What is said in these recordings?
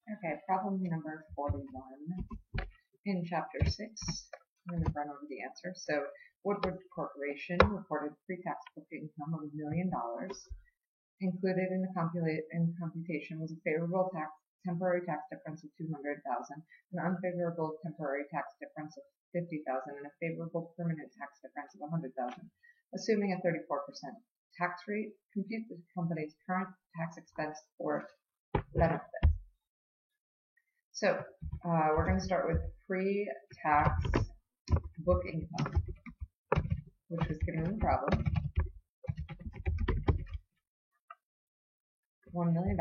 Okay, problem number 41 in chapter 6. I'm going to run over the answer. So, Woodward Corporation reported pre-tax book income of $1 million. Included in the computation was a favorable temporary tax difference of $200,000, an unfavorable temporary tax difference of $50,000, and a favorable permanent tax difference of $100,000. Assuming a 34% tax rate, compute the company's current tax expense for benefit. So we're going to start with pre-tax book income, which was given in the problem. $1 million.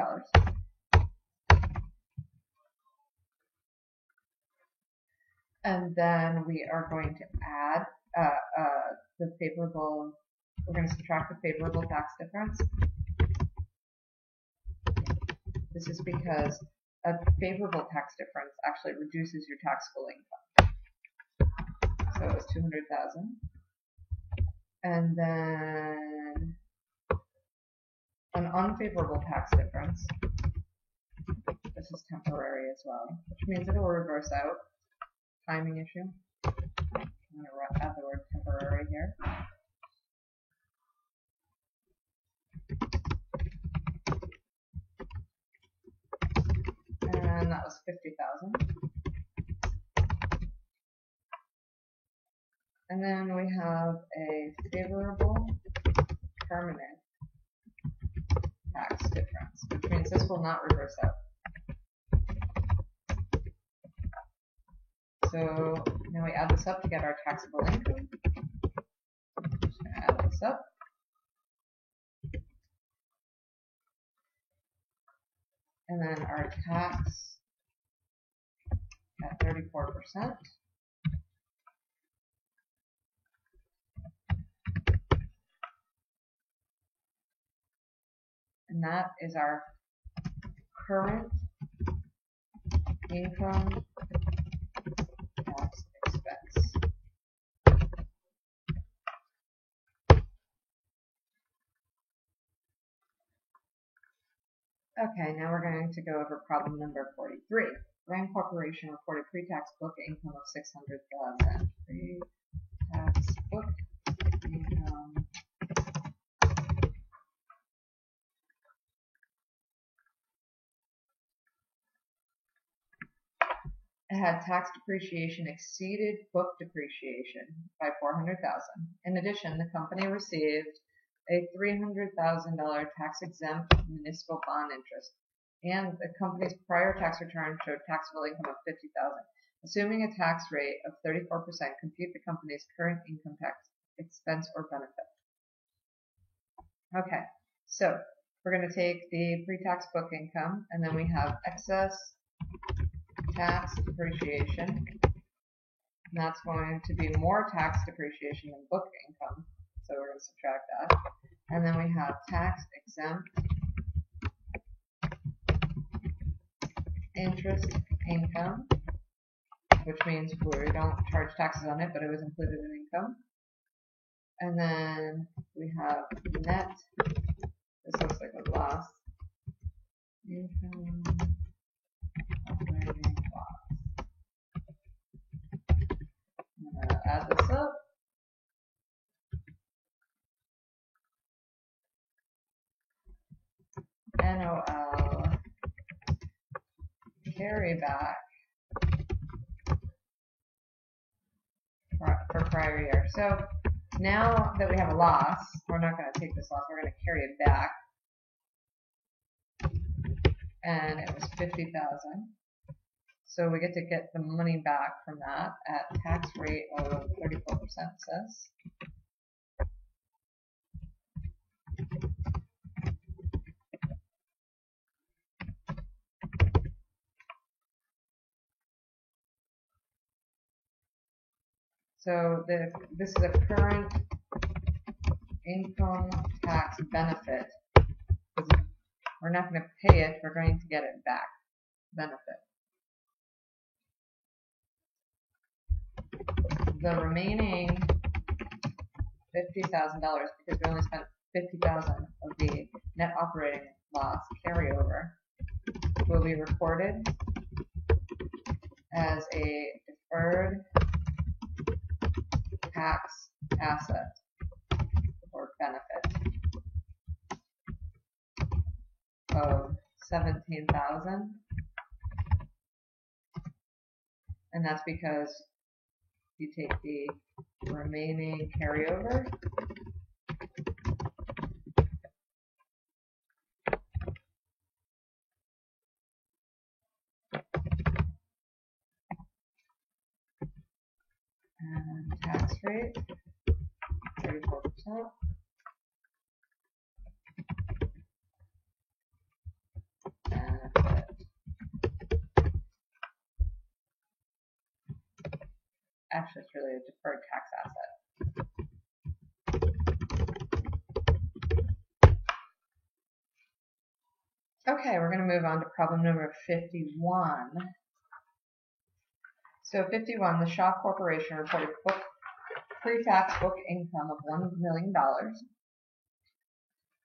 And then we are going to add the favorable, we're going to subtract the favorable tax difference. This is because a favorable tax difference actually reduces your taxable income. So it was $200,000. And then an unfavorable tax difference. This is temporary as well, which means it will reverse out. Timing issue. I'm going to add the word temporary here. And that was $50,000. And then we have a favorable permanent tax difference, which means this will not reverse out. So now we add this up to get our taxable income. I'm just going to add this up. And then our tax at 34%. And that is our current income tax expense. Okay, now we're going to go over problem number 43. Rand Corporation reported pre-tax book income of $600,000. Pre-tax book income. It had tax depreciation exceeded book depreciation by $400,000. In addition, the company received a $300,000 tax-exempt municipal bond interest, and the company's prior tax return showed taxable income of $50,000. Assuming a tax rate of 34%, compute the company's current income tax expense or benefit. Okay, so we're going to take the pre-tax book income, and then we have excess tax depreciation. And that's going to be more tax depreciation than book income, so we're going to subtract that. And then we have tax exempt interest income, which means we don't charge taxes on it, but it was included in income. And then we have net, this looks like a loss, income operating loss. I'm going to add this up. NOL carry back for prior year. So now that we have a loss, we're not going to take this loss, we're going to carry it back. And it was $50,000. So we get to get the money back from that at tax rate of 34%, says. So this is a current income tax benefit. We're not going to pay it, we're going to get it back. Benefit. The remaining $50,000, because we only spent $50,000 of the net operating loss carryover, will be recorded as a deferred tax asset or benefit of $17,000, and that's because you take the remaining carryover and tax rate 34%. Actually, it's really a deferred tax asset. Okay, we're going to move on to problem number 51. So 51, the Shaw Corporation reported pre-tax book income of $1 million.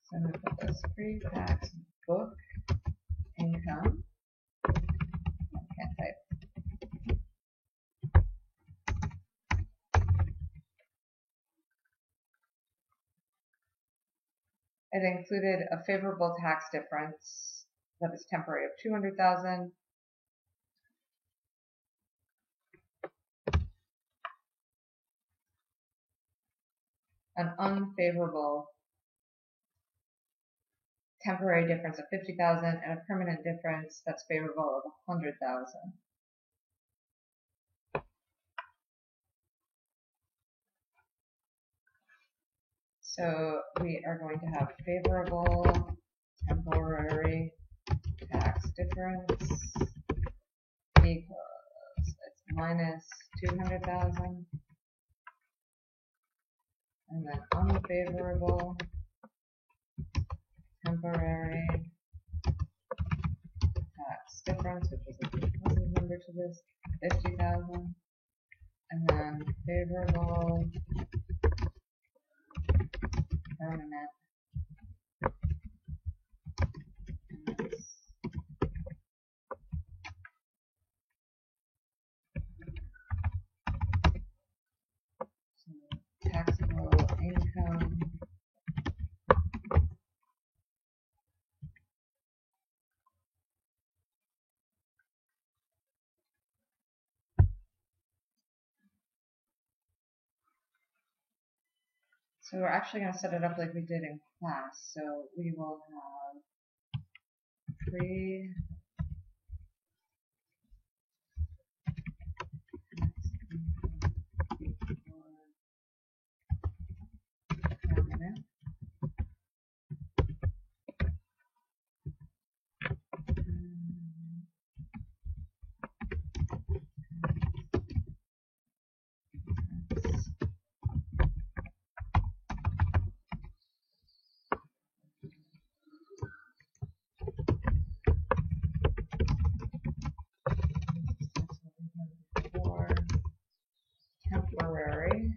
So I'm going to put this pre-tax book income. I can't type. It included a favorable tax difference that is temporary of $200,000. An unfavorable temporary difference of $50,000 and a permanent difference that's favorable of $100,000. So we are going to have favorable temporary tax difference equals it's minus $200,000, and then unfavorable temporary tax difference, which is a positive number to this, 50,000, and then favorable permanent taxable income So we're actually going to set it up like we did in class. So we will have pre permanent or temporary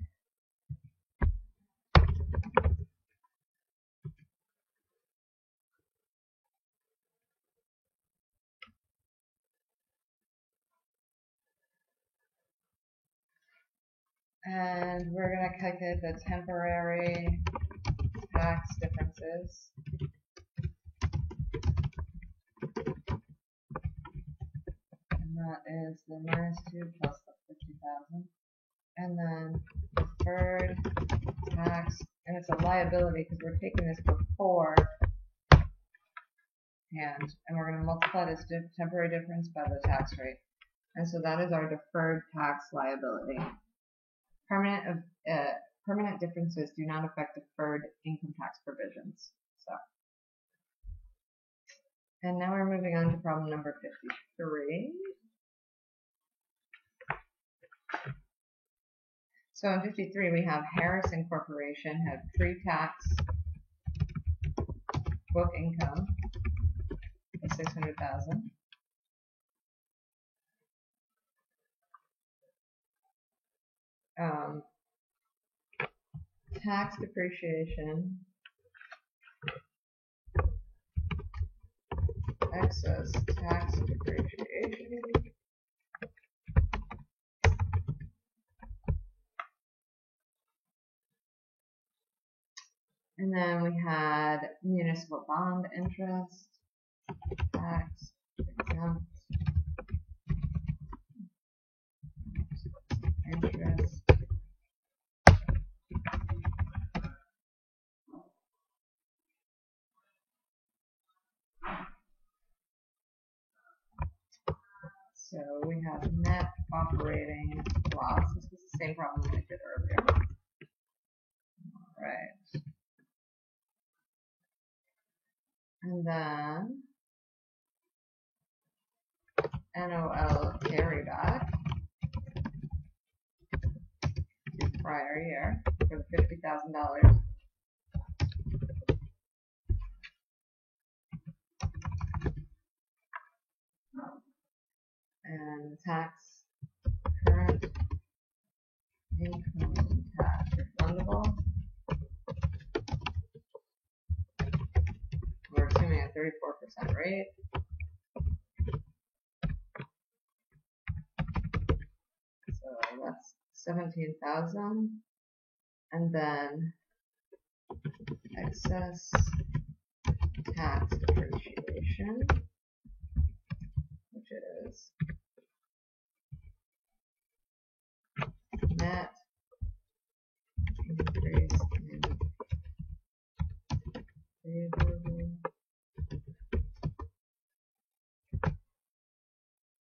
and we're going to calculate the temporary tax differences. And that is the -2 plus the 50,000. And then deferred tax, and it's a liability because we're taking this before hand, and we're going to multiply this temporary difference by the tax rate. And so that is our deferred tax liability. Permanent differences do not affect deferred income tax provisions. And now we're moving on to problem number 53. So in 53 we have Harrison Corporation had pre-tax book income of $600,000. Tax depreciation excess tax depreciation. And then we had municipal bond interest, tax exempt interest. So we have net operating loss. This was the same problem we did earlier. All right. And then NOL carryback to prior year for the $50,000. And tax, current income tax refundable. We're assuming a 34% rate. So that's 17,000. And then excess tax depreciation, which is net increase in favorable.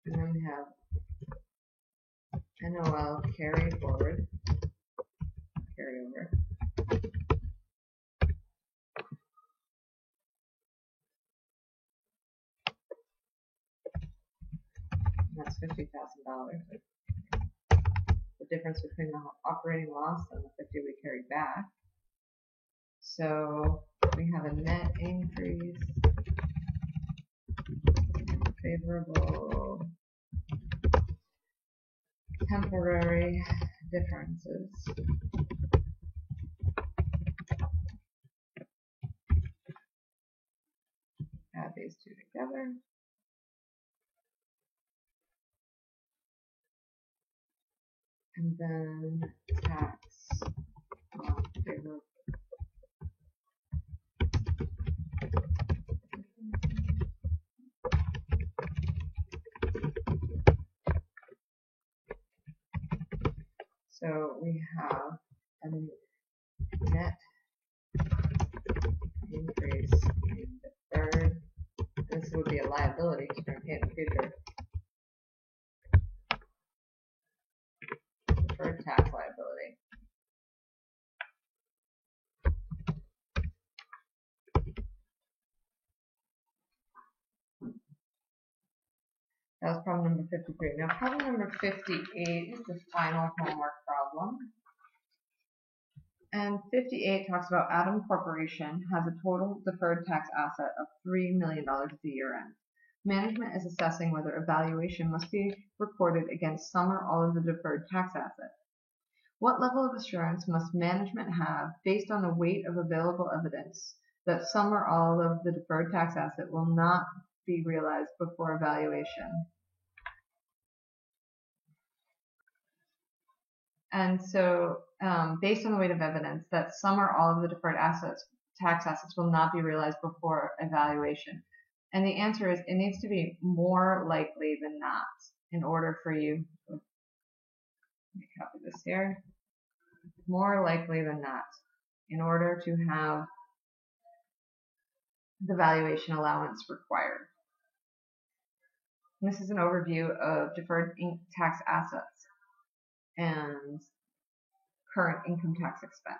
And then we have NOL carry forward, carry over. And that's $50,000. The difference between the operating loss and the 50 we carried back. So we have a net increase in favorable temporary differences. Add these two together. And then tax on favorable. So we have a net increase in deferred. This would be a liability because we're going to pay in the future. Deferred tax liability. That was problem number 53. Now problem number 58 is the final homework problem. And 58 talks about Adam Corporation has a total deferred tax asset of $3 million at the year end. Management is assessing whether a valuation must be recorded against some or all of the deferred tax asset. What level of assurance must management have based on the weight of available evidence that some or all of the deferred tax asset will not be realized before valuation? And so, based on the weight of evidence that some or all of the deferred tax assets will not be realized before evaluation. And the answer is it needs to be more likely than not in order for you, let me copy this here, more likely than not in order to have the valuation allowance required. And this is an overview of deferred tax assets and current income tax expense.